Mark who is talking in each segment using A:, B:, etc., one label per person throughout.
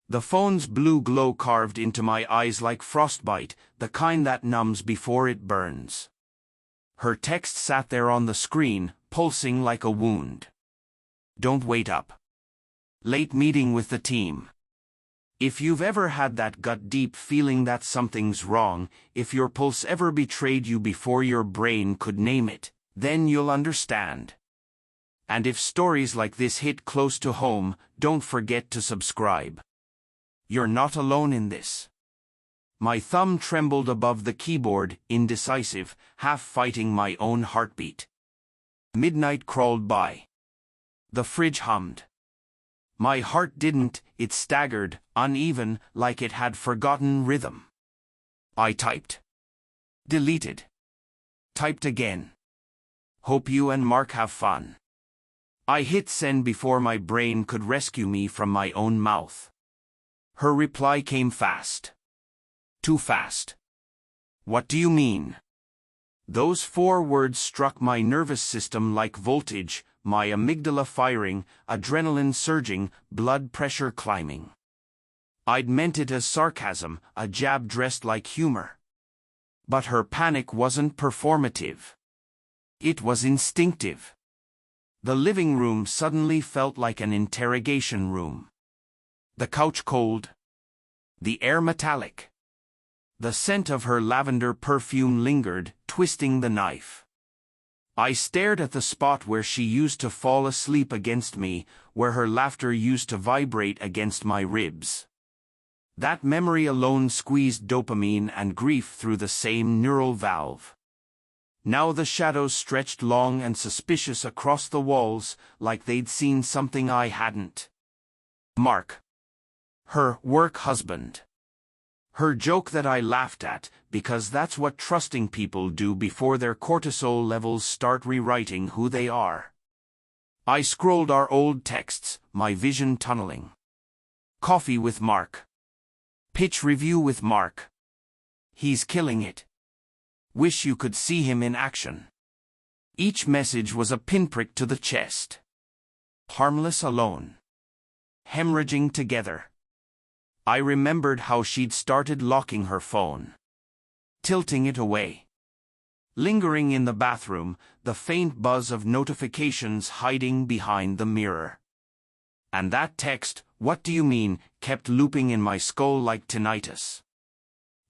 A: The phone's blue glow carved into my eyes like frostbite, the kind that numbs before it burns. Her text sat there on the screen, pulsing like a wound. Don't wait up. Late meeting with the team. If you've ever had that gut-deep feeling that something's wrong, if your pulse ever betrayed you before your brain could name it, then you'll understand. And if stories like this hit close to home, don't forget to subscribe. You're not alone in this. My thumb trembled above the keyboard, indecisive, half fighting my own heartbeat. Midnight crawled by. The fridge hummed. My heart didn't, it staggered, uneven, like it had forgotten rhythm. I typed. Deleted. Typed again. Hope you and Mark have fun. I hit send before my brain could rescue me from my own mouth. Her reply came fast. Too fast. What do you mean? Those 4 words struck my nervous system like voltage, my amygdala firing, adrenaline surging, blood pressure climbing. I'd meant it as sarcasm, a jab dressed like humor. But her panic wasn't performative. It was instinctive. The living room suddenly felt like an interrogation room. The couch cold. The air metallic. The scent of her lavender perfume lingered, twisting the knife. I stared at the spot where she used to fall asleep against me, where her laughter used to vibrate against my ribs. That memory alone squeezed dopamine and grief through the same neural valve. Now the shadows stretched long and suspicious across the walls, like they'd seen something I hadn't. Mark. Her work husband. Her joke that I laughed at, because that's what trusting people do before their cortisol levels start rewriting who they are. I scrolled our old texts, my vision tunneling. Coffee with Mark. Pitch review with Mark. He's killing it. Wish you could see him in action. Each message was a pinprick to the chest. Harmless alone. Hemorrhaging together. I remembered how she'd started locking her phone. Tilting it away. Lingering in the bathroom, the faint buzz of notifications hiding behind the mirror. And that text, "What do you mean?" kept looping in my skull like tinnitus.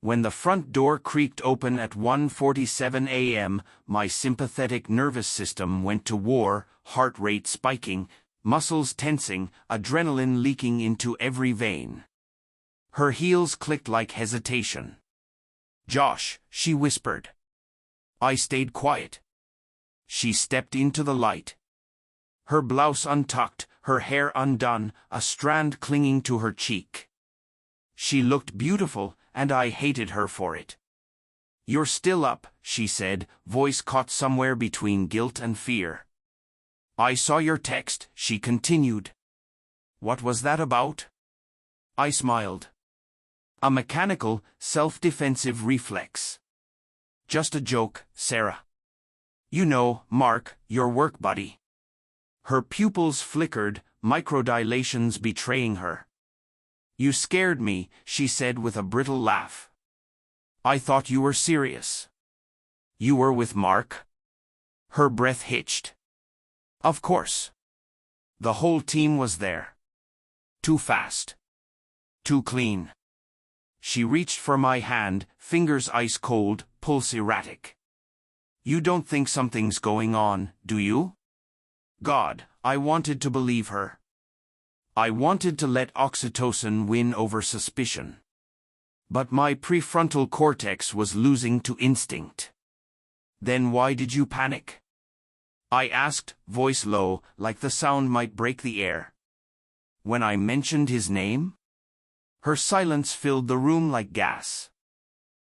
A: When the front door creaked open at 1:47 a.m., my sympathetic nervous system went to war, heart rate spiking, muscles tensing, adrenaline leaking into every vein. Her heels clicked like hesitation. "Josh," she whispered. I stayed quiet. She stepped into the light. Her blouse untucked, her hair undone, a strand clinging to her cheek. She looked beautiful, and I hated her for it. "You're still up," she said, voice caught somewhere between guilt and fear. "I saw your text," she continued. "What was that about?" I smiled. A mechanical, self-defensive reflex. "Just a joke, Sarah. You know, Mark, your work buddy." Her pupils flickered, microdilations betraying her. "You scared me," she said with a brittle laugh. "I thought you were serious." "You were with Mark?" Her breath hitched. "Of course. The whole team was there. Too fast. Too clean." She reached for my hand, fingers ice cold, pulse erratic. "You don't think something's going on, do you?" God, I wanted to believe her. I wanted to let oxytocin win over suspicion. But my prefrontal cortex was losing to instinct. "Then why did you panic?" I asked, voice low, like the sound might break the air. "When I mentioned his name?" Her silence filled the room like gas.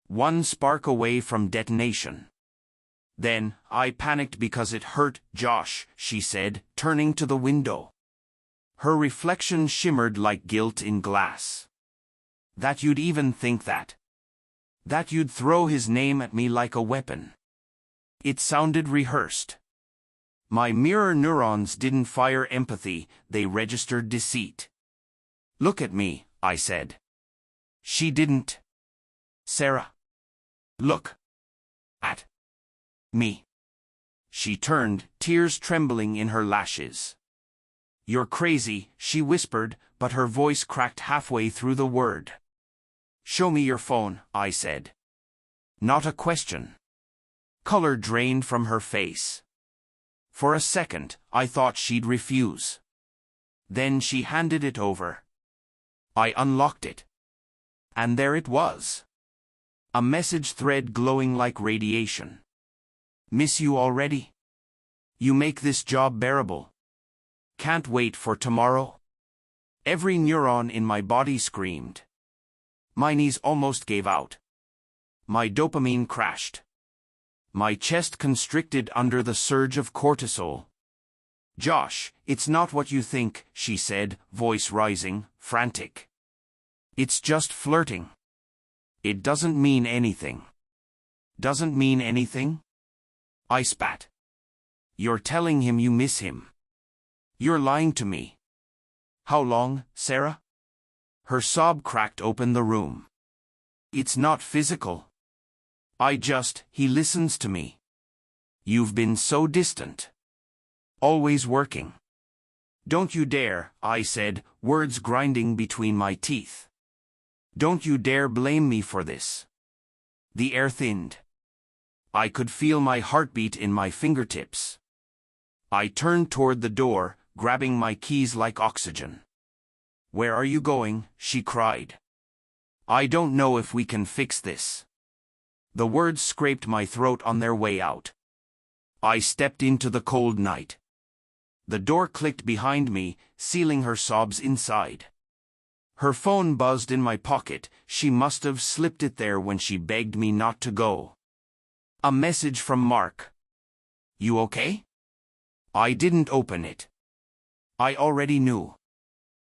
A: One spark away from detonation. "Then, I panicked because it hurt, Josh," she said, turning to the window. Her reflection shimmered like guilt in glass. "That you'd even think that. That you'd throw his name at me like a weapon." It sounded rehearsed. My mirror neurons didn't fire empathy, they registered deceit. "Look at me," I said. She didn't. Sarah. Look. At. Me. She turned, tears trembling in her lashes. You're crazy, she whispered, but her voice cracked halfway through the word. Show me your phone, I said. Not a question. Color drained from her face. For a second, I thought she'd refuse. Then she handed it over. I unlocked it. And there it was. A message thread glowing like radiation. Miss you already? You make this job bearable. Can't wait for tomorrow. Every neuron in my body screamed. My knees almost gave out. My dopamine crashed. My chest constricted under the surge of cortisol. Josh, it's not what you think, she said, voice rising, frantic. It's just flirting. It doesn't mean anything. Doesn't mean anything? I spat. You're telling him you miss him. You're lying to me. How long, Sarah? Her sob cracked open the room. It's not physical. He listens to me. You've been so distant. Always working. Don't you dare, I said, words grinding between my teeth. Don't you dare blame me for this. The air thinned. I could feel my heartbeat in my fingertips. I turned toward the door, grabbing my keys like oxygen. Where are you going? She cried. I don't know if we can fix this. The words scraped my throat on their way out. I stepped into the cold night. The door clicked behind me, sealing her sobs inside. Her phone buzzed in my pocket. She must have slipped it there when she begged me not to go. A message from Mark. You okay? I didn't open it. I already knew.